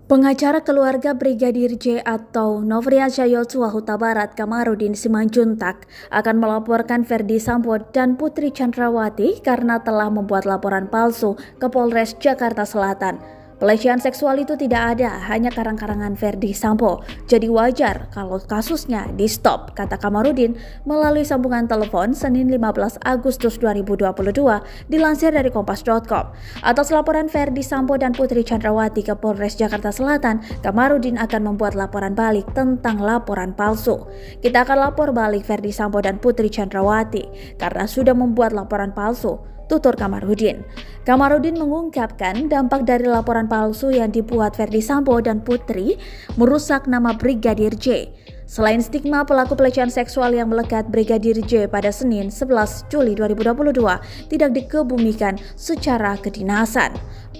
Pengacara keluarga Brigadir J atau Nofriansyah Yosua Huta Barat Kamarudin Simanjuntak akan melaporkan Ferdy Sambo dan Putri Chandrawati karena telah membuat laporan palsu ke Polres Jakarta Selatan. Pelecehan seksual itu tidak ada, hanya karang-karangan Ferdy Sambo. Jadi wajar kalau kasusnya di-stop, kata Kamarudin melalui sambungan telepon Senin 15 Agustus 2022 dilansir dari Kompas.com. Atas laporan Ferdy Sambo dan Putri Chandrawati ke Polres Jakarta Selatan, Kamarudin akan membuat laporan balik tentang laporan palsu. Kita akan lapor balik Ferdy Sambo dan Putri Chandrawati karena sudah membuat laporan palsu, tutur Kamarudin. Kamarudin mengungkapkan dampak dari laporan palsu yang dibuat Ferdy Sambo dan Putri merusak nama Brigadir J. Selain stigma pelaku pelecehan seksual yang melekat Brigadir J pada Senin 11 Juli 2022 tidak dikebumikan secara kedinasan.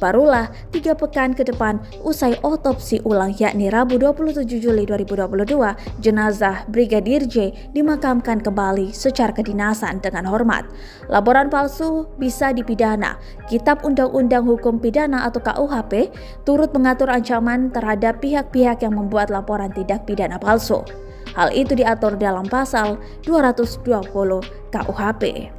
Barulah 3 pekan ke depan usai otopsi ulang yakni Rabu 27 Juli 2022, jenazah Brigadir J dimakamkan kembali secara kedinasan dengan hormat. Laporan palsu bisa dipidana. Kitab Undang-Undang Hukum Pidana atau KUHP turut mengatur ancaman terhadap pihak-pihak yang membuat laporan tindak pidana palsu. Hal itu diatur dalam pasal 220 KUHP.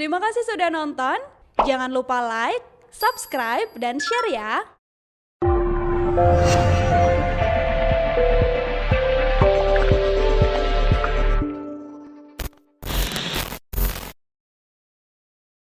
Terima kasih sudah nonton. Jangan lupa like, subscribe, dan share ya.